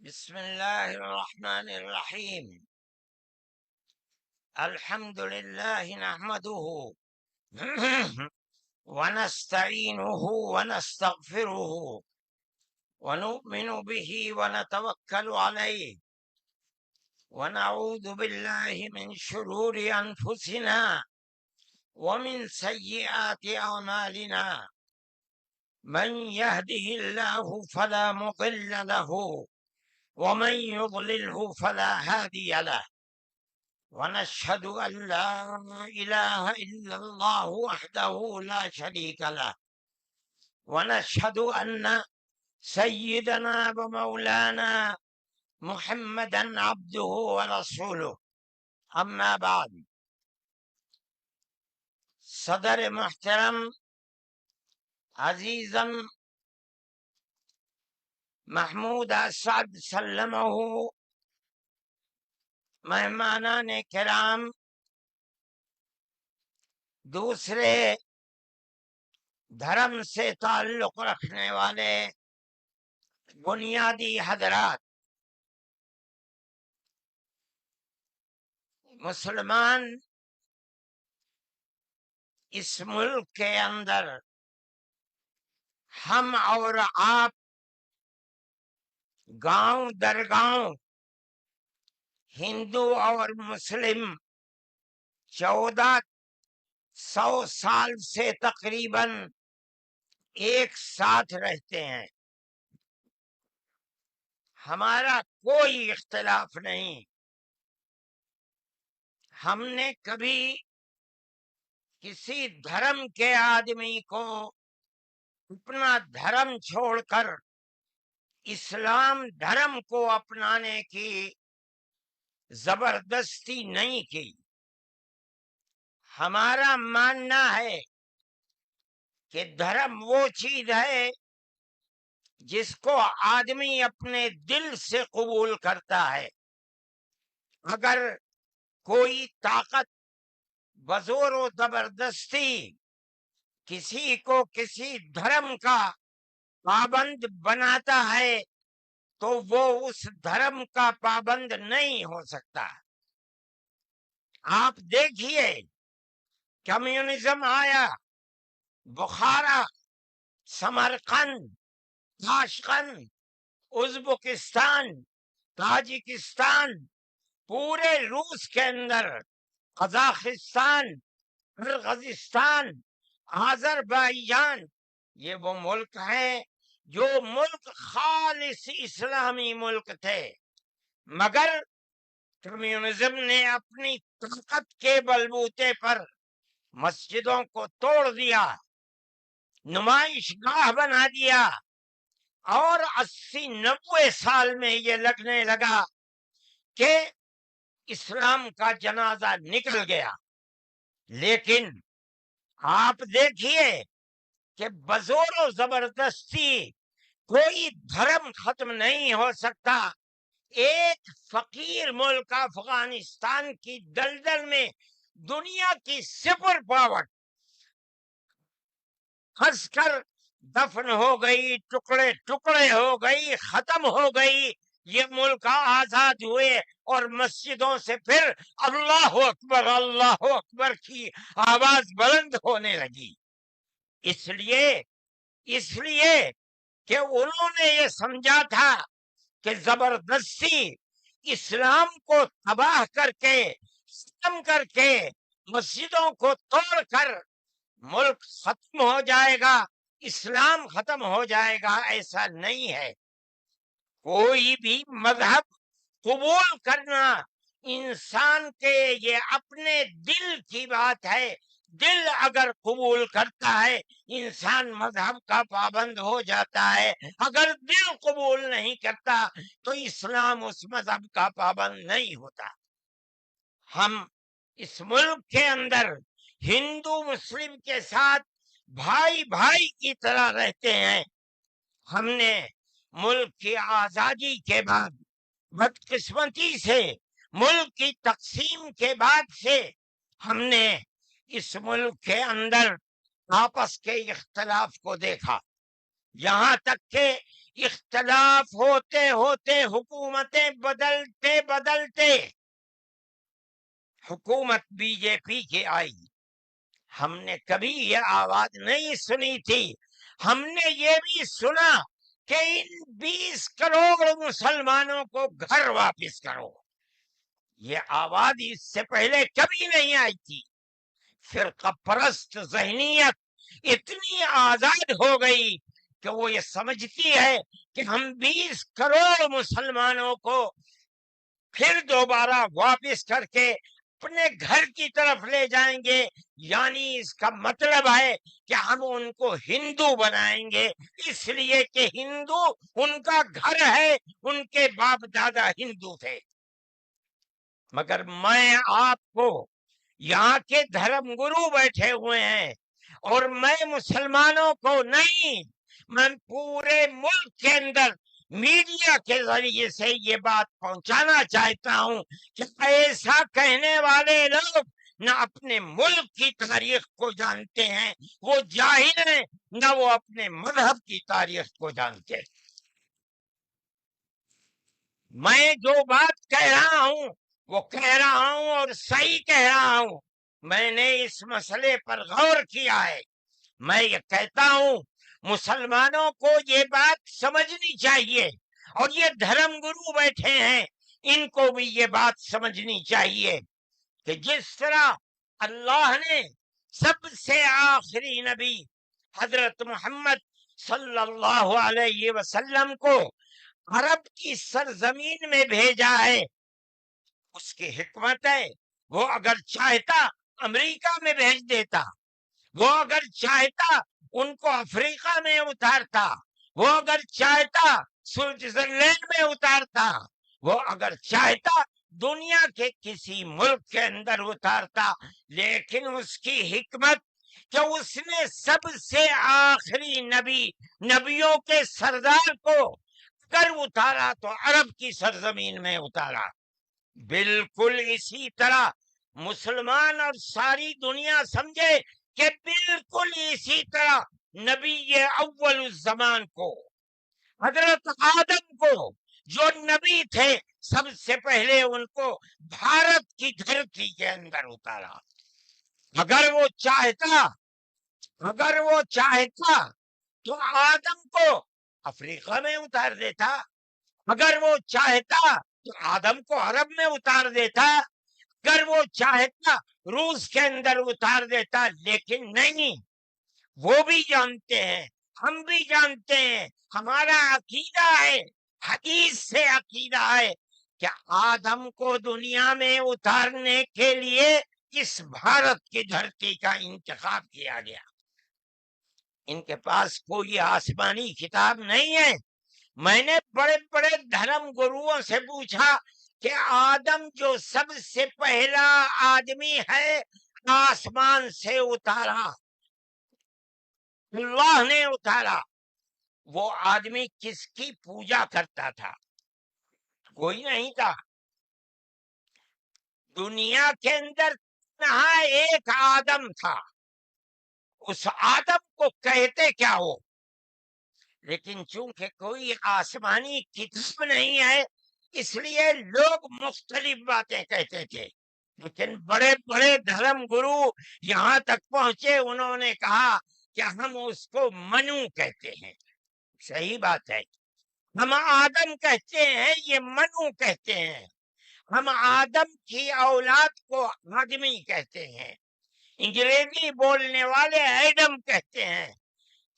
بسم الله الرحمن الرحيم. الحمد لله نحمده ونستعينه ونستغفره ونؤمن به ونتوكل عليه ونعوذ بالله من شرور أنفسنا ومن سيئات أعمالنا. من يهده الله فلا مضل له ومن يضلله فلا هادي له، ونشهد أن لا إله إلا الله وحده لا شريك له، ونشهد أن سيدنا ومولانا محمدا عبده ورسوله. أما بعد، صدر محترم عزیزم محمود اسعد سلمہ، مہمانان کرام، دوسرے دھرم سے تعلق رکھنے والے بنیادی حضرات، مسلمان اس ملک کے اندر ہم اور آپ گاؤں در گاؤں، ہندو اور مسلم 1400 سال سے تقریباً ایک ساتھ رہتے ہیں. ہمارا کوئی اختلاف نہیں. ہم نے کبھی کسی دھرم کے آدمی کو اپنا دھرم چھوڑ کر اسلام دھرم کو اپنانے کی زبردستی نہیں کی. ہمارا ماننا ہے کہ دھرم وہ چیز ہے جس کو آدمی اپنے دل سے قبول کرتا ہے. اگر کوئی طاقت بزور و زبردستی کسی کو کسی دھرم کا پابند بناتا ہے تو وہ اس دھرم کا پابند نہیں ہو سکتا. آپ دیکھیے، کمیونزم آیا، بخارا، سمرقند، تاشقند، ازبکستان، تاجکستان، پورے روس کے اندر، قزاقستان، قرغیزستان، آذربائیجان، یہ وہ ملک ہیں جو ملک خالص اسلامی ملک تھے، مگر کمیونزم نے اپنی طاقت کے بلبوتے پر مسجدوں کو توڑ دیا، نمائش گاہ بنا دیا، اور 80-90 سال میں یہ لگنے لگا کہ اسلام کا جنازہ نکل گیا. لیکن آپ دیکھیے کہ بزور و زبردستی کوئی دھرم ختم نہیں ہو سکتا. ایک فقیر ملک افغانستان کی دلدل میں دنیا کی سپر پاور پھنس کر دفن ہو گئی، ٹکڑے ٹکڑے ہو گئی، ختم ہو گئی. یہ ملک آزاد ہوئے اور مسجدوں سے پھر اللہ اکبر کی آواز بلند ہونے لگی. اس لیے کہ انہوں نے یہ سمجھا تھا کہ زبردستی اسلام کو تباہ کر کے، ختم کر کے، مسجدوں کو توڑ کر ملک ختم ہو جائے گا، اسلام ختم ہو جائے گا. ایسا نہیں ہے. کوئی بھی مذہب قبول کرنا انسان کے یہ اپنے دل کی بات ہے. دل اگر قبول کرتا ہے انسان مذہب کا پابند ہو جاتا ہے. اگر دل قبول نہیں کرتا تو اسلام اس مذہب کا پابند نہیں ہوتا. ہم اس ملک کے اندر ہندو مسلم کے ساتھ بھائی بھائی کی طرح رہتے ہیں. ہم نے ملک کی آزادی کے بعد بدقسمتی سے ملک کی تقسیم کے بعد سے ہم نے اس ملک کے اندر آپس کے اختلاف کو دیکھا. یہاں تک کہ اختلاف ہوتے ہوتے حکومتیں بدلتے بدلتے حکومت بی جے پی کی آئی، ہم نے کبھی یہ آواز نہیں سنی تھی. ہم نے یہ بھی سنا کہ ان 20 کروڑ مسلمانوں کو گھر واپس کرو. یہ آواز اس سے پہلے کبھی نہیں آئی تھی. فرقہ پرست ذہنیت اتنی آزاد ہو گئی کہ وہ یہ سمجھتی ہے کہ ہم 20 کروڑ مسلمانوں کو پھر دوبارہ واپس کر کے اپنے گھر کی طرف لے جائیں گے، یعنی اس کا مطلب ہے کہ ہم ان کو ہندو بنائیں گے، اس لیے کہ ہندو ان کا گھر ہے، ان کے باپ دادا ہندو تھے. مگر میں آپ کو، یہاں کے دھرم گرو بیٹھے ہوئے ہیں اور میں مسلمانوں کو نہیں، میں پورے ملک کے اندر میڈیا کے ذریعے سے یہ بات پہنچانا چاہتا ہوں کہ ایسا کہنے والے لوگ نہ اپنے ملک کی تاریخ کو جانتے ہیں، وہ جاہل ہیں، نہ وہ اپنے مذہب کی تاریخ کو جانتے ہیں. میں جو بات کہہ رہا ہوں وہ کہہ رہا ہوں اور صحیح کہہ رہا ہوں. میں نے اس مسئلے پر غور کیا ہے. میں یہ کہتا ہوں مسلمانوں کو یہ بات سمجھنی چاہیے، اور یہ دھرم گرو بیٹھے ہیں ان کو بھی یہ بات سمجھنی چاہیے کہ جس طرح اللہ نے سب سے آخری نبی حضرت محمد صلی اللہ علیہ وسلم کو عرب کی سرزمین میں بھیجا ہے، اس کی حکمت ہے. وہ اگر چاہتا امریکہ میں بھیج دیتا، وہ اگر چاہتا ان کو افریقہ میں اتارتا، وہ اگر چاہتا سوئٹزرلینڈ میں اتارتا، وہ اگر چاہتا دنیا کے کسی ملک کے اندر اتارتا، لیکن اس کی حکمت کہ اس نے سب سے آخری نبی، نبیوں کے سردار کو اگر اتارا تو عرب کی سرزمین میں اتارا. بالکل اسی طرح مسلمان اور ساری دنیا سمجھے کہ بالکل اسی طرح نبی اول الزمان کو، حضرت آدم کو جو نبی تھے، سب سے پہلے ان کو بھارت کی دھرتی کے اندر اتارا. اگر وہ چاہتا تو آدم کو افریقہ میں اتار دیتا، اگر وہ چاہتا تو آدم کو عرب میں اتار دیتا، اگر وہ چاہتا روس کے اندر اتار دیتا. لیکن نہیں، وہ بھی جانتے ہیں، ہم بھی جانتے ہیں، ہمارا عقیدہ ہے، حدیث سے عقیدہ ہے کہ آدم کو دنیا میں اتارنے کے لیے اس بھارت کی دھرتی کا انتخاب کیا گیا. ان کے پاس کوئی آسمانی کتاب نہیں ہے. میں نے بڑے بڑے دھرم گروؤں سے پوچھا کہ آدم جو سب سے پہلا آدمی ہے آسمان سے اتارا، اللہ نے اتارا، وہ آدمی کس کی پوجا کرتا تھا؟ کوئی نہیں تھا. دنیا کے اندر نہ ایک آدم تھا. اس آدم کو کہتے کیا ہو؟ لیکن چونکہ کوئی آسمانی کتاب نہیں ہے، اس لیے لوگ مختلف باتیں کہتے تھے. لیکن بڑے بڑے دھرم گرو یہاں تک پہنچے، انہوں نے کہا کہ ہم اس کو منو کہتے ہیں. صحیح بات ہے، ہم آدم کہتے ہیں، یہ منو کہتے ہیں. ہم آدم کی اولاد کو آدمی کہتے ہیں. انگریزی بولنے والے ایڈم کہتے ہیں،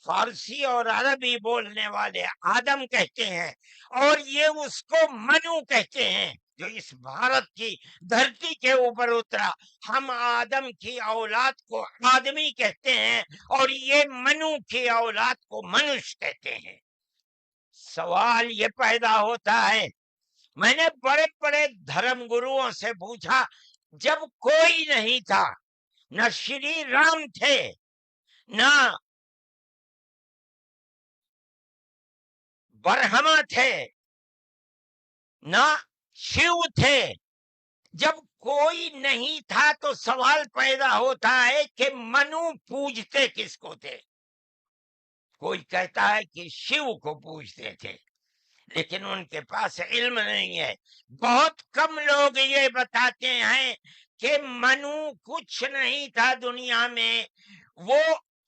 فارسی اور عربی بولنے والے آدم کہتے ہیں، اور یہ اس کو منو کہتے ہیں جو اس بھارت کی دھرتی کے اوپر اترا. ہم آدم کی اولاد کو آدمی کہتے ہیں اور یہ منو کی اولاد کو منش کہتے ہیں. سوال یہ پیدا ہوتا ہے، میں نے بڑے بڑے دھرم گروؤں سے پوچھا، جب کوئی نہیں تھا، نہ شری رام تھے، نہ برہما تھے، نہ شیو تھے، جب کوئی نہیں تھا تو سوال پیدا ہوتا ہے کہ منو پوجتے کس کو تھے؟ کوئی کہتا ہے کہ شیو کو پوجتے تھے، لیکن ان کے پاس علم نہیں ہے۔ بہت کم لوگ یہ بتاتے ہیں کہ منو کچھ نہیں تھا دنیا میں، وہ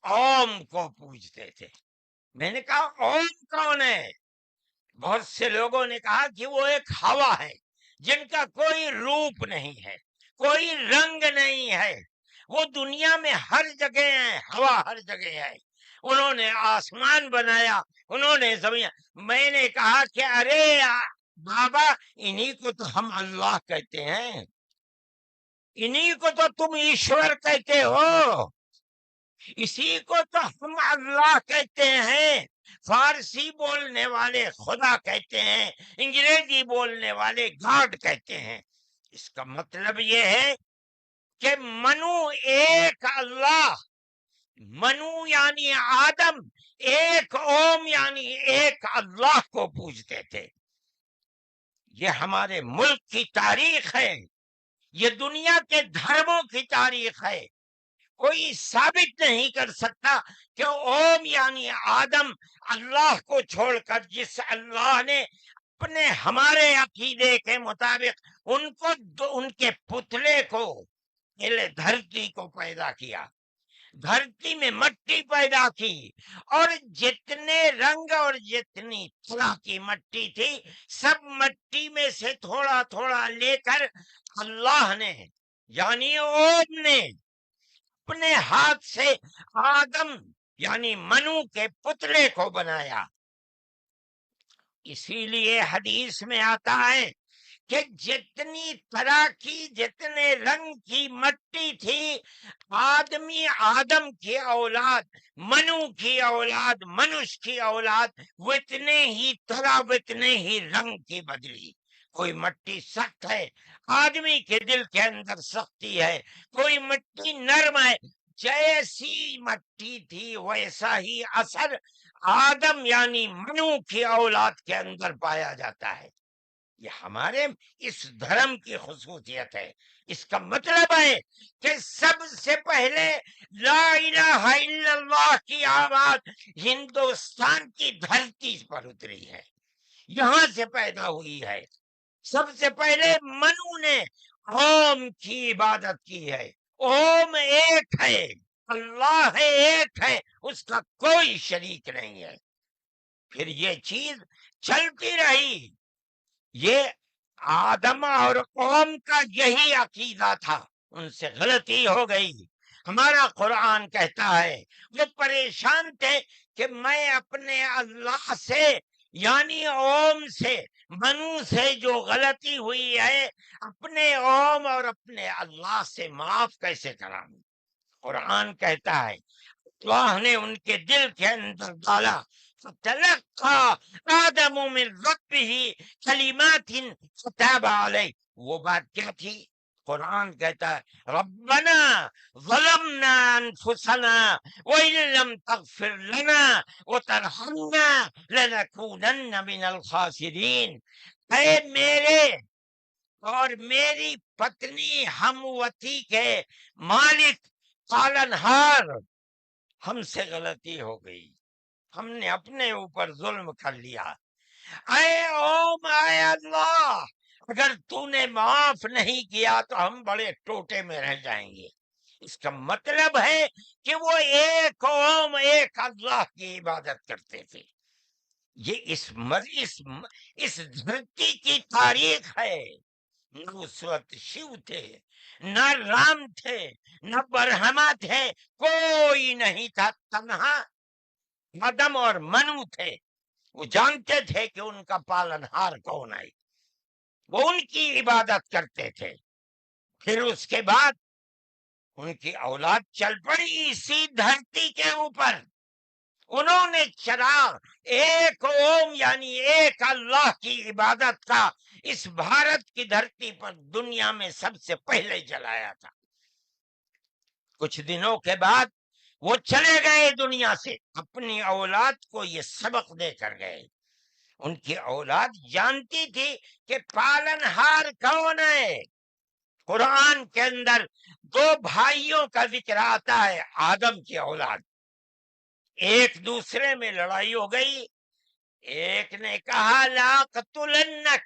اوم کو پوجتے تھے۔ میں نے کہا اوم کون ہے؟ بہت سے لوگوں نے کہا کہ وہ ایک ہوا ہے جن کا کوئی روپ نہیں ہے، کوئی رنگ نہیں ہے، وہ دنیا میں ہر جگہ ہے، ہوا ہر جگہ ہے، انہوں نے آسمان بنایا، انہوں نے زمین۔ میں نے کہا کہ ارے بابا، انہی کو تو ہم اللہ کہتے ہیں، انہی کو تو تم ایشور کہتے ہو، اسی کو تو ہم اللہ کہتے ہیں۔ فارسی بولنے والے خدا کہتے ہیں، انگریزی بولنے والے گاڈ کہتے ہیں۔ اس کا مطلب یہ ہے کہ منو ایک اللہ، منو یعنی آدم، ایک اوم یعنی ایک اللہ کو پوجتے تھے۔ یہ ہمارے ملک کی تاریخ ہے، یہ دنیا کے دھرموں کی تاریخ ہے۔ کوئی ثابت نہیں کر سکتا کہ اوم یعنی آدم اللہ کو چھوڑ کر جس اللہ نے اپنے ہمارے عقیدے کے مطابق ان کے پتلے کو، پہلے دھرتی کو پیدا کیا، دھرتی میں مٹی پیدا کی، اور جتنے رنگ اور جتنی طرح کی مٹی تھی، سب مٹی میں سے تھوڑا تھوڑا لے کر اللہ نے یعنی اوم نے اپنے ہاتھ سے آدم یعنی منو کے پتلے کو بنایا۔ اسی لیے حدیث میں آتا ہے کہ جتنی طرح کی، جتنے رنگ کی مٹی تھی، آدم کی اولاد، منو کی اولاد، منش کی اولاد، وہ اتنے ہی طرح، اتنے ہی رنگ کی بدلی۔ کوئی مٹی سخت ہے، آدمی کے دل کے اندر سختی ہے، کوئی مٹی نرم ہے، جیسی مٹی تھی ویسا ہی اثر آدم یعنی منو کی اولاد کے اندر پایا جاتا ہے۔ یہ ہمارے اس دھرم کی خصوصیت ہے۔ اس کا مطلب ہے کہ سب سے پہلے لا الہ الا اللہ کی آواز ہندوستان کی دھرتی پر اتری ہے، یہاں سے پیدا ہوئی ہے۔ سب سے پہلے منو نے اوم کی عبادت کی ہے۔ اوم ایک ہے، اللہ ہے، ایک ہے، اس کا کوئی شریک نہیں ہے۔ پھر یہ چیز چلتی رہی۔ یہ آدم اور قوم کا یہی عقیدہ تھا، ان سے غلطی ہو گئی۔ ہمارا قرآن کہتا ہے وہ پریشان تھے کہ میں اپنے اللہ سے یعنی اوم سے، منو سے جو غلطی ہوئی ہے، اپنے اوم اور اپنے اللہ سے معاف کیسے کراؤں۔ قرآن کہتا ہے اللہ نے ان کے دل کے اندر ڈالا، فتلقى آدم من ربه کلمات فتاب علیہ۔ وہ بات کیا تھی؟ قرآن کہتا ہے ربنا ظلمنا انفسنا وإن لم تغفر لنا وترحمنا لنكونن من الخاسرین۔ اے میرے اور میری پتنی ہم وطی کے مالک پالنہار، ہم سے غلطی ہو گئی، ہم نے اپنے اوپر ظلم کر لیا۔ اے اوم، اے اللہ، اگر تو نے معاف نہیں کیا تو ہم بڑے ٹوٹے میں رہ جائیں گے۔ اس کا مطلب ہے کہ وہ ایک اوم، ایک اللہ کی عبادت کرتے تھے۔ یہ اس دھرتی کی تاریخ ہے۔ نہ اس وقت شیو تھے، نہ رام تھے، نہ برہما تھے، کوئی نہیں تھا، تنہا آدم اور منو تھے۔ وہ جانتے تھے کہ ان کا پالنہار کون ہے، وہ ان کی عبادت کرتے تھے۔ پھر اس کے بعد ان کی اولاد چل پڑی اسی دھرتی کے اوپر، انہوں نے چراغ ایک اوم یعنی ایک اللہ کی عبادت کا اس بھارت کی دھرتی پر دنیا میں سب سے پہلے جلایا تھا۔ کچھ دنوں کے بعد وہ چلے گئے دنیا سے، اپنی اولاد کو یہ سبق دے کر گئے۔ ان کی اولاد جانتی تھی کہ پالنہار کون ہے۔ قرآن کے اندر دو بھائیوں کا ذکر آتا ہے، آدم کی اولاد، ایک دوسرے میں لڑائی ہو گئی. ایک نے کہا لا قتلنک،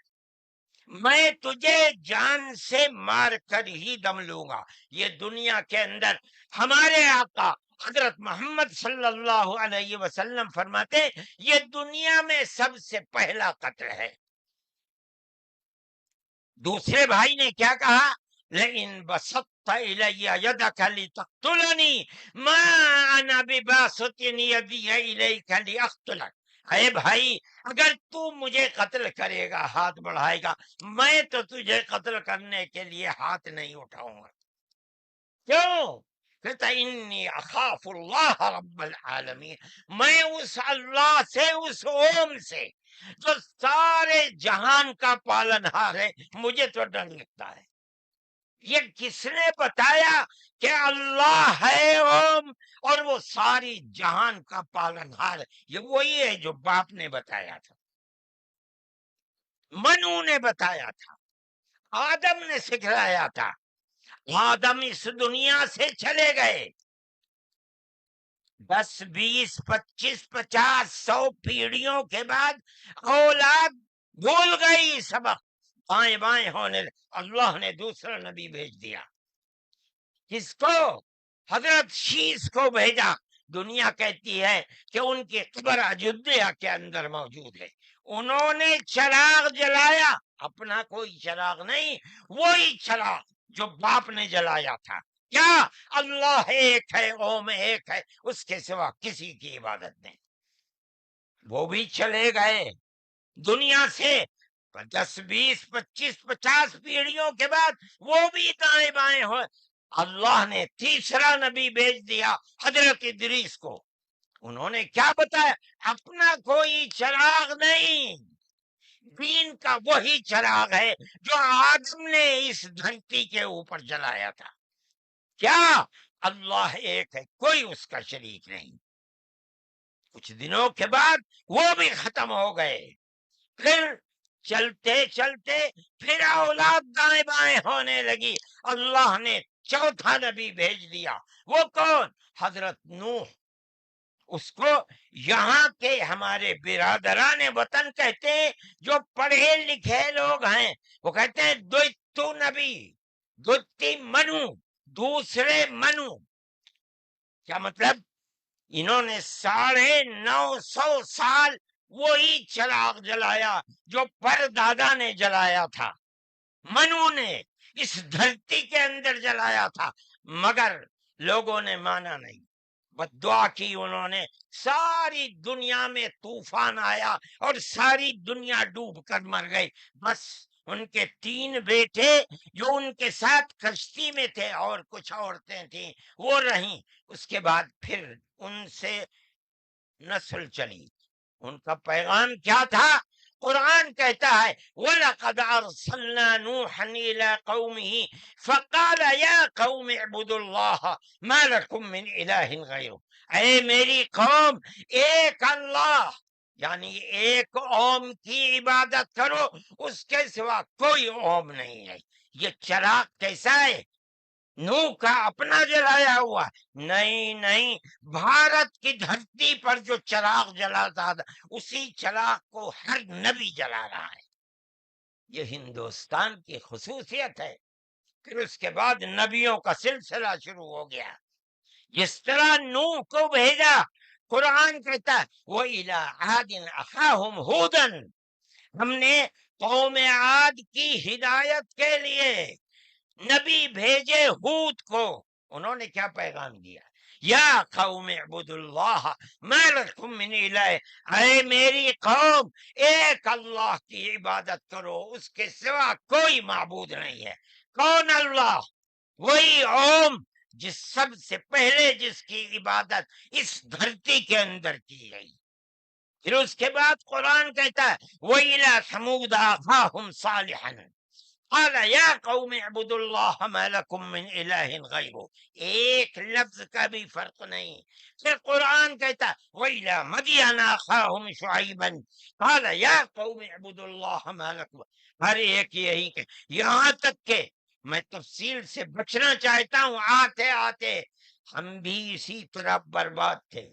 میں تجھے جان سے مار کر ہی دم لوں گا. یہ دنیا کے اندر ہمارے آقا حضرت محمد صلی اللہ علیہ وسلم فرماتے یہ دنیا میں سب سے پہلا قتل ہے. دوسرے بھائی نے کیا کہا؟ لئن بسطت الی یدک لتقتلنی ما انا بباسط یدی الیک لاقتلک. اے بھائی اگر تو مجھے قتل کرے گا، ہاتھ بڑھائے گا، میں تو تجھے قتل کرنے کے لیے ہاتھ نہیں اٹھاؤں گا. کیوں؟ کہتا انی اخاف اللہ رب العالمین، میں اس اللہ سے، اس اوم سے جو سارے جہان کا پالنہار ہے، مجھے تو ڈر لگتا ہے. یہ کس نے بتایا کہ اللہ ہے اوم اور وہ ساری جہان کا پالنہار ہے؟ یہ وہی ہے جو باپ نے بتایا تھا، منو نے بتایا تھا، آدم نے سکھلایا تھا. آدم اس دنیا سے چلے گئے، 10 20 25 50 100 پیڑھیوں کے بعد اولاد بھول گئی سبق، بائیں بائیں ہونے اللہ نے دوسرا نبی بھیج دیا. کس کو؟ حضرت شیس کو بھیجا. دنیا کہتی ہے کہ ان کی قبر اجودھیا کے اندر موجود ہے. انہوں نے چراغ جلایا، اپنا کوئی چراغ نہیں، وہی چراغ جو باپ نے جلایا تھا. کیا؟ اللہ ایک ہے، اوم ایک ہے، اس کے سوا کسی کی عبادت نہیں. وہ بھی چلے گئے دنیا سے 10 20 25 50 پیڑھیوں کے بعد، وہ بھی دائیں بائیں ہوئے. اللہ نے تیسرا نبی بھیج دیا حضرت ادریس کو. انہوں نے کیا بتایا؟ اپنا کوئی چراغ نہیں، دین کا وہی چراغ ہے جو آدم نے اس دھرتی کے اوپر جلایا تھا. کیا؟ اللہ ایک ہے، کوئی اس کا شریک نہیں. کچھ دنوں کے بعد وہ بھی ختم ہو گئے. پھر چلتے چلتے پھر اولاد دائیں بائیں ہونے لگی. اللہ نے چوتھا نبی بھیج دیا. وہ کون؟ حضرت نوح. اس کو یہاں کے ہمارے برادران وطن کہتے ہیں، جو پڑھے لکھے لوگ ہیں وہ کہتے ہیں دوتو نبی، دوتی منو، دوسرے منو. کیا مطلب؟ انہوں نے 950 سال وہی چراغ جلایا جو پر دادا نے جلایا تھا، منو نے اس دھرتی کے اندر جلایا تھا، مگر لوگوں نے مانا نہیں، بد دعا کی انہوں نے. ساری دنیا میں طوفان آیا اور ساری دنیا ڈوب کر مر گئی. بس ان کے 3 بیٹے جو ان کے ساتھ کشتی میں تھے اور کچھ عورتیں تھیں وہ رہیں. اس کے بعد پھر ان سے نسل چلی. ان کا پیغام کیا تھا؟ قرآن کہتا ہے وَلَقَدْ أَرْسَلْنَا نُوحًا إِلَىٰ قَوْمِهِ فَقَالَ يَا قَوْمِ اعْبُدُوا اللَّهَ مَا لَكُم مِّنْ إِلَٰهٍ غَيْرُهُ. اے میری قوم، ایک اللہ یعنی ایک اوم کی عبادت کرو، اس کے سوا کوئی اوم نہیں ہے. یہ چراغ کیسا ہے؟ نوح کا اپنا جلایا ہوا؟ نہیں، بھارت کی دھرتی پر جو چراغ جلاتا تھا اسی چراغ کو ہر نبی جلا رہا ہے. یہ ہندوستان کی خصوصیت ہے. پھر اس کے بعد نبیوں کا سلسلہ شروع ہو گیا. جس طرح نوح کو بھیجا، قرآن کہتا ہے وَإِلَىٰ عَادٍ أَخَاهُمْ هُودًا، ہم نے قوم عاد کی ہدایت کے لیے نبی بھیجے ہود کو. انہوں نے کیا پیغام دیا؟ یا قوم اعبدوا اللہ ما لکم من الہ، اے میری قوم ایک اللہ کی عبادت کرو، اس کے سوا کوئی معبود نہیں ہے. کون اللہ؟ وہی اوم جس سب سے پہلے جس کی عبادت اس دھرتی کے اندر کی گئی. پھر اس کے بعد قرآن کہتا ہے وَإِلَىٰ ثَمُودَ أَخَاهُمْ صَالِحًا قال یا قوم اعبدوا اللہ ما لکم من الہ غیرہ. ایک لفظ کا بھی فرق نہیں. پھر قرآن کہتا وَإِلَىٰ مَدْيَنَ أَخَاهُمْ شُعَيْبًا قال یا قوم اعبدوا اللہ ما لکم. ہر ایک یہی کہ یہاں تک کہ میں تفصیل سے بچنا چاہتا ہوں، آتے آتے ہم بھی اسی طرح برباد تھے.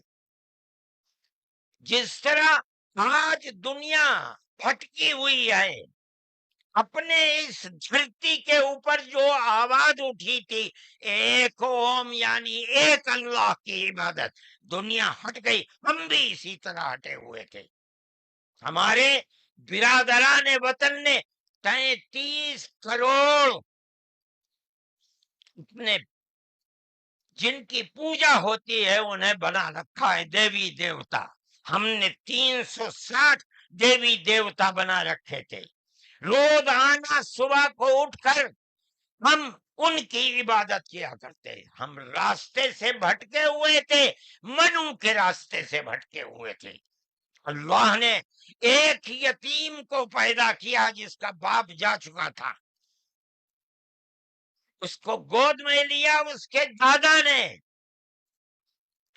جس طرح آج دنیا بھٹکی ہوئی ہے، اپنے اس دھرتی کے اوپر جو آواز اٹھی تھی ایک اوم یعنی ایک اللہ کی عبادت، دنیا ہٹ گئی، ہم بھی اسی طرح ہٹے ہوئے تھے۔ ہمارے برادران وطن نے 33 کروڑ اپنے جن کی پوجا ہوتی ہے انہیں بنا رکھا ہے دیوی دیوتا۔ ہم نے 360 دیوی دیوتا بنا رکھے تھے۔ روزانہ صبح کو اٹھ کر ہم ان کی عبادت کیا کرتے، ہم راستے سے بھٹکے ہوئے تھے، منو کے راستے سے بھٹکے ہوئے تھے۔ اللہ نے ایک یتیم کو پیدا کیا جس کا باپ جا چکا تھا، اس کو گود میں لیا اس کے دادا نے،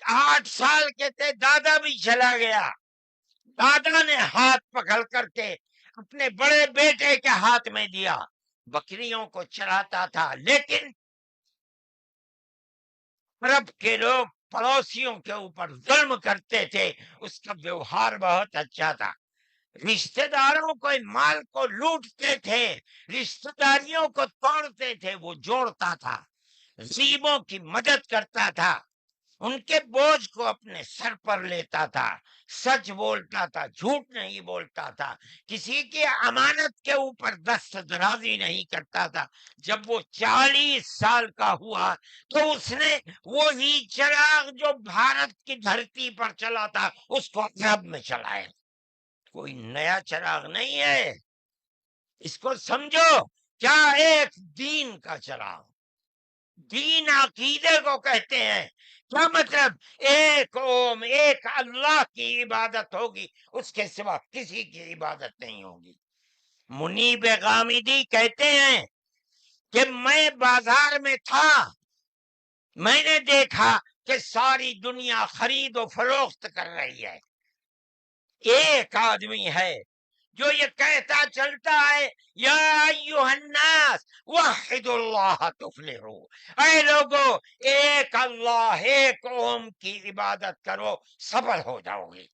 8 سال کے تھے، دادا بھی چلا گیا، دادا نے ہاتھ پکڑ کر کے اپنے بڑے بیٹے کے ہاتھ میں دیا، بکریوں کو چراتا تھا، لیکن عرب کے لوگ پڑوسیوں کے اوپر ظلم کرتے تھے، اس کا ویوہار بہت اچھا تھا، رشتہ داروں کو مال کو لوٹتے تھے، رشتہ داریوں کو توڑتے تھے، وہ جوڑتا تھا، غریبوں کی مدد کرتا تھا، ان کے بوجھ کو اپنے سر پر لیتا تھا، سچ بولتا تھا، جھوٹ نہیں بولتا تھا، کسی کی امانت کے اوپر دست درازی نہیں کرتا تھا۔ جب وہ 40 سال کا ہوا تو اس نے وہی چراغ جو بھارت کی دھرتی پر چلا تھا اس کو عرب میں چلایا، کوئی نیا چراغ نہیں ہے، اس کو سمجھو، کیا ایک دین کا چراغ، دین عقیدے کو کہتے ہیں، کیا مطلب ایک اوم ایک اللہ کی عبادت ہوگی، اس کے سوا کسی کی عبادت نہیں ہوگی۔ منیب غامدی کہتے ہیں کہ میں بازار میں تھا، میں نے دیکھا کہ ساری دنیا خرید و فروخت کر رہی ہے، ایک آدمی ہے جو یہ کہتا چلتا ہے یا ایھا الناس وحد اللہ تفلحو، اے لوگو ایک اللہ ایک اوم کی عبادت کرو سفل ہو جاؤ گے۔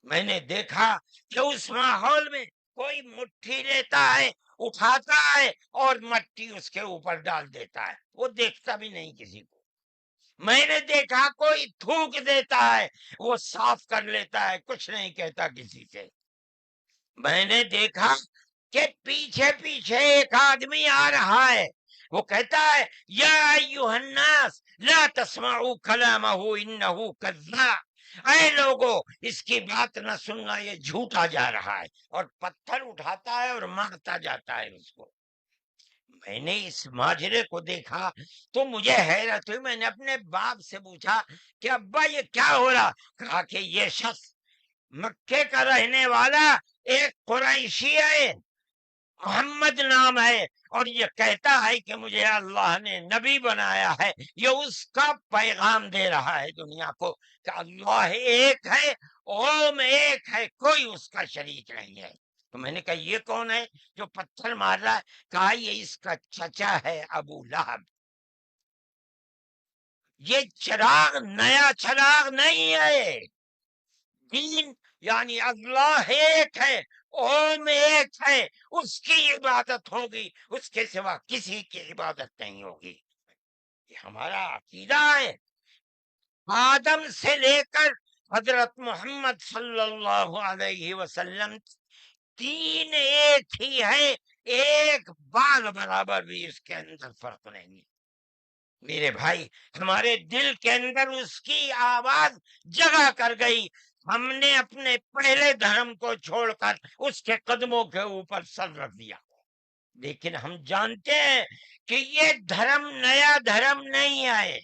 میں نے دیکھا کہ اس ماحول میں کوئی مٹھی لیتا ہے، اٹھاتا ہے اور مٹی اس کے اوپر ڈال دیتا ہے، وہ دیکھتا بھی نہیں کسی کو۔ میں نے دیکھا کوئی تھوک دیتا ہے، وہ صاف کر لیتا ہے، کچھ نہیں کہتا کسی سے۔ میں نے دیکھا کہ پیچھے پیچھے ایک آدمی آ رہا ہے، وہ کہتا ہے یا ایھا الناس لا تسمعوا کلامہ انہ کذاب، اے لوگو اس کی بات نہ سننا، یہ جھوٹا جا رہا ہے، اور پتھر اٹھاتا ہے اور مارتا جاتا ہے اس کو۔ میں نے اس ماجرے کو دیکھا تو مجھے حیرت ہوئی، میں نے اپنے باپ سے پوچھا کہ ابا یہ کیا ہو رہا؟ کہا کہ یہ شخص مکے کا رہنے والا ایک قریشی ہے، محمد نام ہے، اور یہ کہتا ہے کہ مجھے اللہ نے نبی بنایا ہے، یہ اس کا پیغام دے رہا ہے دنیا کو کہ اللہ ایک ہے، اوم ایک ہے، کوئی اس کا شریک نہیں ہے۔ تو میں نے کہا یہ کون ہے جو پتھر مار رہا ہے؟ کہا یہ اس کا چچا ہے ابو لہب۔ یہ چراغ نیا چراغ نہیں ہے، دین یعنی اللہ ایک ہے، اوم ایک ہے، اس کی عبادت ہوگی، اس کے سوا کسی کی عبادت نہیں ہوگی۔ یہ ہمارا عقیدہ ہے، آدم سے لے کر حضرت محمد صلی اللہ علیہ وسلم تین ایک ہی ہے، ایک بال برابر بھی اس کے اندر فرق نہیں ہے۔ میرے بھائی ہمارے دل کے اندر اس کی آواز جگہ کر گئی، ہم نے اپنے پہلے دھرم کو چھوڑ کر اس کے قدموں کے اوپر سر رکھ دیا، لیکن ہم جانتے ہیں کہ یہ دھرم نیا دھرم نہیں آئے۔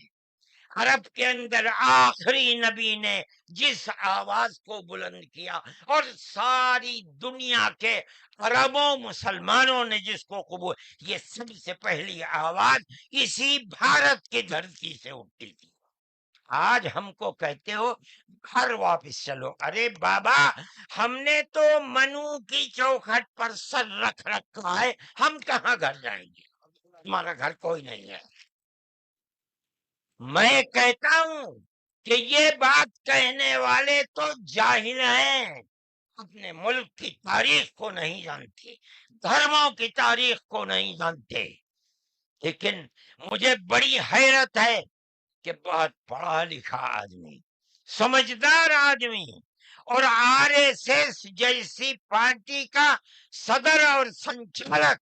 عرب کے اندر آخری نبی نے جس آواز کو بلند کیا اور ساری دنیا کے عربوں مسلمانوں نے جس کو قبول، یہ سب سے پہلی آواز اسی بھارت کی دھرتی سے اٹھتی تھی۔ آج ہم کو کہتے ہو گھر واپس چلو، ارے بابا ہم نے تو منو کی چوکھٹ پر سر رکھ رکھا ہے، ہم کہاں گھر جائیں گے؟ ہمارا گھر کوئی نہیں ہے۔ میں کہتا ہوں کہ یہ بات کہنے والے تو جاہل ہیں، اپنے ملک کی تاریخ کو نہیں جانتے، دھرموں کی تاریخ کو نہیں جانتے۔ لیکن مجھے بڑی حیرت ہے کہ بہت پڑھا لکھا آدمی، سمجھدار آدمی، اور آر ایس ایس جیسی پارٹی کا صدر اور سنچالک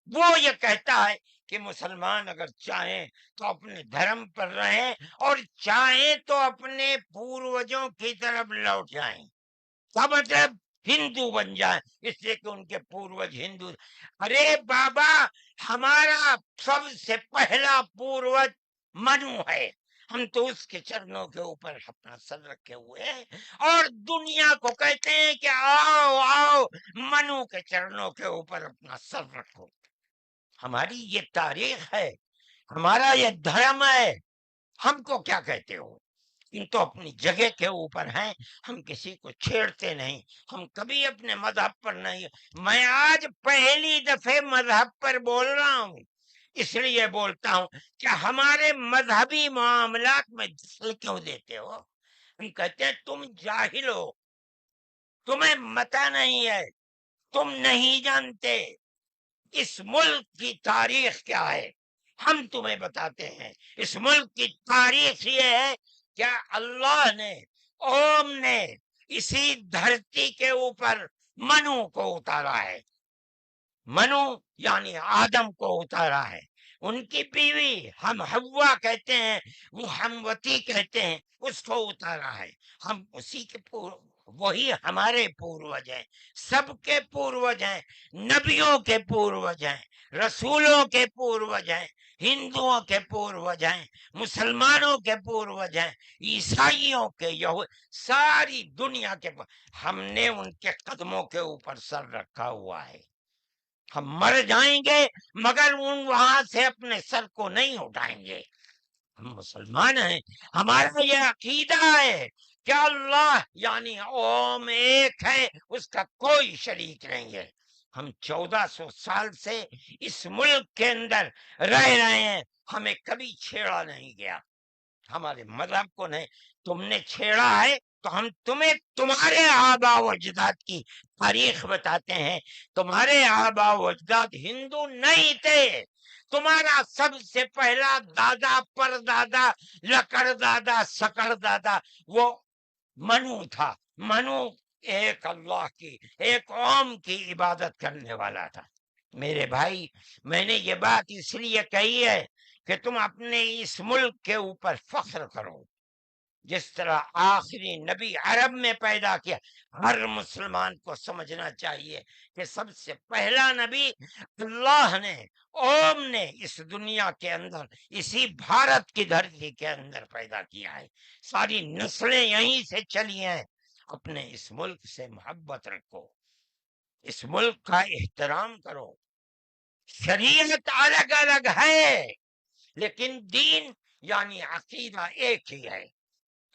وہ یہ کہتا ہے کہ مسلمان اگر چاہیں تو اپنے دھرم پر رہیں اور چاہیں تو اپنے پوروجوں کی طرف لوٹ جائیں، کا مطلب ہندو بن جائیں، اس لیے کہ ان کے پوروج ہندو۔ ارے بابا، ہمارا سب سے پہلا پوروج منو ہے، ہم تو اس کے چرنوں کے اوپر اپنا سر رکھے ہوئے ہیں اور دنیا کو کہتے ہیں کہ آؤ آؤ منو کے چرنوں کے اوپر اپنا سر رکھو۔ ہماری یہ تاریخ ہے، ہمارا یہ دھرم ہے، ہم کو کیا کہتے ہو؟ ان تو اپنی جگہ کے اوپر ہیں، ہم کسی کو چھیڑتے نہیں، ہم کبھی اپنے مذہب پر نہیں۔ میں آج پہلی دفعہ مذہب پر بول رہا ہوں، اس لیے بولتا ہوں کہ ہمارے مذہبی معاملات میں دخل کیوں دیتے ہو؟ ہم کہتے ہیں تم جاہل ہو، تمہیں متا نہیں ہے، تم نہیں جانتے اس ملک کی تاریخ کیا ہے، ہم تمہیں بتاتے ہیں۔ اس ملک کی تاریخ یہ ہے کہ اللہ نے، اوم نے اسی دھرتی کے اوپر منو کو اتارا ہے، منو یعنی آدم کو اتارا ہے، ان کی بیوی ہم حوا کہتے ہیں، وہ ہموتی کہتے ہیں، اس کو اتارا ہے۔ ہم اسی کے وہی ہمارے پوروج ہیں، سب کے پوروج ہیں، نبیوں کے پوروج ہیں، رسولوں کے پوروج ہیں، ہندوؤں کے پوروج ہیں، مسلمانوں کے پوروج ہیں، عیسائیوں کے، ساری دنیا کے ہم نے ان کے قدموں کے اوپر سر رکھا ہوا ہے۔ ہم مر جائیں گے مگر وہاں سے اپنے سر کو نہیں اٹھائیں گے۔ ہم مسلمان ہیں، ہمارا یہ عقیدہ ہے کہ اللہ یعنی اوم ایک ہے، اس کا کوئی شریک نہیں ہے۔ ہم 1400 سال سے اس ملک کے اندر رہ رہے ہیں، ہمیں کبھی چھیڑا نہیں گیا، ہمارے مذہب کو نہیں۔ تم نے چھیڑا ہے تو ہم تمہیں تمہارے آبا و اجداد کی تاریخ بتاتے ہیں۔ تمہارے آبا و اجداد ہندو نہیں تھے، تمہارا سب سے پہلا دادا پر دادا لکڑ دادا سکڑ دادا وہ منو تھا۔ منو ایک اللہ کی، ایک قوم کی عبادت کرنے والا تھا۔ میرے بھائی، میں نے یہ بات اس لیے کہی ہے کہ تم اپنے اس ملک کے اوپر فخر کرو، جس طرح آخری نبی عرب میں پیدا کیا۔ ہر مسلمان کو سمجھنا چاہیے کہ سب سے پہلا نبی اللہ نے، اوم نے اس دنیا کے اندر اسی بھارت کی دھرتی کے اندر پیدا کیا ہے، ساری نسلیں یہیں سے چلی ہیں۔ اپنے اس ملک سے محبت رکھو، اس ملک کا احترام کرو۔ شریعت الگ الگ ہے لیکن دین یعنی عقیدہ ایک ہی ہے،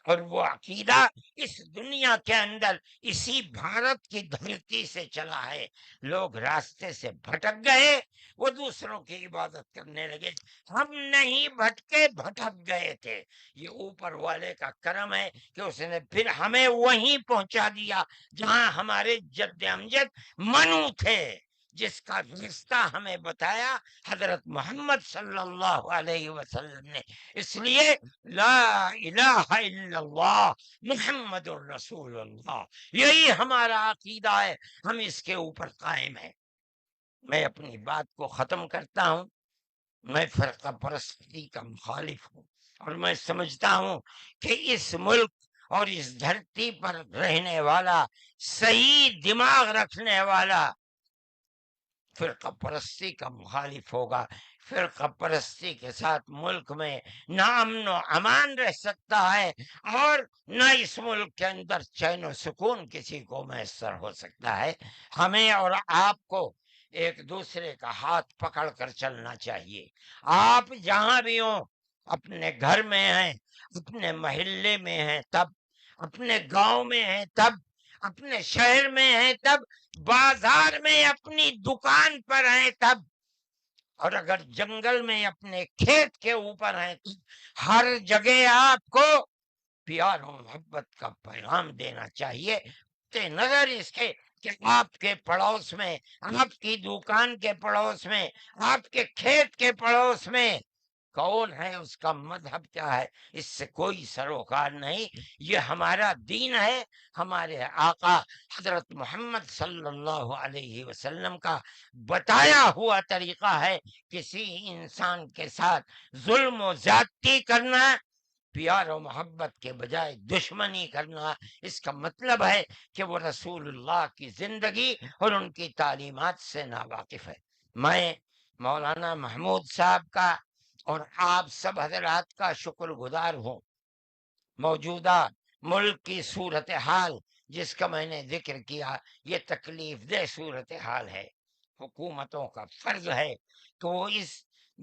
اور وہ عقیدہ اس دنیا کے اندر اسی بھارت کی دھرتی سے چلا ہے۔ لوگ راستے سے بھٹک گئے، وہ دوسروں کی عبادت کرنے لگے، ہم نہیں بھٹکے، بھٹک گئے تھے۔ یہ اوپر والے کا کرم ہے کہ اس نے پھر ہمیں وہیں پہنچا دیا جہاں ہمارے جد امجد منو تھے، جس کا رستہ ہمیں بتایا حضرت محمد صلی اللہ علیہ وسلم نے۔ اس لیے لا الہ الا اللہ محمد الرسول اللہ، یہی ہمارا عقیدہ ہے، ہم اس کے اوپر قائم ہیں۔ میں اپنی بات کو ختم کرتا ہوں۔ میں فرقہ پرستی کا مخالف ہوں، اور میں سمجھتا ہوں کہ اس ملک اور اس دھرتی پر رہنے والا، صحیح دماغ رکھنے والا فرقہ پرستی کا مخالف ہوگا۔ فرقہ پرستی کے ساتھ ملک میں نہ امن و امان رہ سکتا ہے، اور نہ اس ملک کے اندر چین و سکون کسی کو میسر ہو سکتا ہے۔ ہمیں اور آپ کو ایک دوسرے کا ہاتھ پکڑ کر چلنا چاہیے۔ آپ جہاں بھی ہوں، اپنے گھر میں ہیں، اپنے محلے میں ہیں تب، اپنے گاؤں میں ہیں تب، اپنے شہر میں ہیں تب، بازار میں اپنی دکان پر ہیں تب، اور اگر جنگل میں اپنے کھیت کے اوپر ہیں تو ہر جگہ آپ کو پیار و محبت کا پیغام دینا چاہیے، کہ نظر اس کے کہ آپ کے پڑوس میں، آپ کی دکان کے پڑوس میں، آپ کے کھیت کے پڑوس میں کون ہے، اس کا مذہب کیا ہے، اس سے کوئی سروکار نہیں۔ یہ ہمارا دین ہے، ہمارے آقا حضرت محمد صلی اللہ علیہ وسلم کا بتایا ہوا طریقہ ہے۔ کسی انسان کے ساتھ ظلم و زیادتی کرنا، پیار و محبت کے بجائے دشمنی کرنا، اس کا مطلب ہے کہ وہ رسول اللہ کی زندگی اور ان کی تعلیمات سے ناواقف ہے۔ میں مولانا محمود صاحب کا اور آپ سب حضرات کا شکر گزار ہوں۔ موجودہ ملک کی صورتحال جس کا میں نے ذکر کیا، یہ تکلیف دہ صورتحال ہے۔ حکومتوں کا فرض ہے کہ وہ اس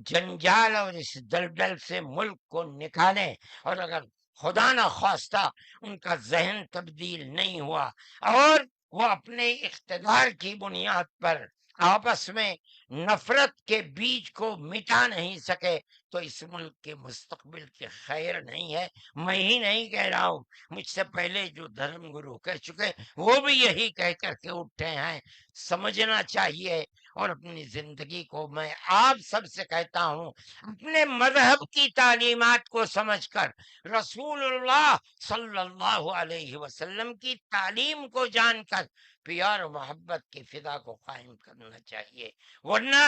جنجال اور اس دلدل سے ملک کو نکالیں، اور اگر خدا نہ خواستہ ان کا ذہن تبدیل نہیں ہوا اور وہ اپنے اقتدار کی بنیاد پر آپس میں نفرت کے بیج کو مٹا نہیں سکے، تو اس ملک کے مستقبل کی خیر نہیں ہے۔ میں ہی نہیں کہہ رہا ہوں، مجھ سے پہلے جو دھرم گرو کہہ چکے وہ بھی یہی کہہ کر کے اٹھے ہیں۔ سمجھنا چاہیے، اور اپنی زندگی کو میں آپ سب سے کہتا ہوں، اپنے مذہب کی تعلیمات کو سمجھ کر، رسول اللہ صلی اللہ علیہ وسلم کی تعلیم کو جان کر پیار و محبت کی فضا کو قائم کرنا چاہیے، ورنہ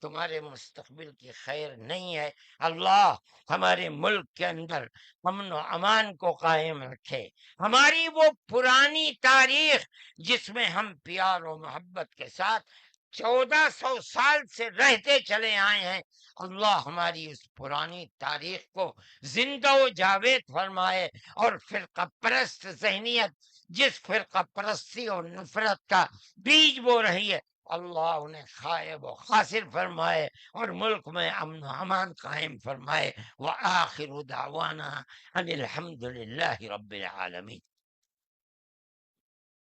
تمہارے مستقبل کی خیر نہیں ہے۔ اللہ ہمارے ملک کے اندر امن و امان کو قائم رکھے۔ ہماری وہ پرانی تاریخ جس میں ہم پیار و محبت کے ساتھ 1400 سال سے رہتے چلے آئے ہیں، اللہ ہماری اس پرانی تاریخ کو زندہ و جاوید فرمائے، اور فرقہ پرست ذہنیت جس فرقہ پرستی اور نفرت کا بیج بو رہی ہے، اللہ انہیں خائب و خاسر فرمائے، اور ملک میں امن و امان قائم فرمائے۔ وآخر دعوانا ان الحمد للہ رب العالمین۔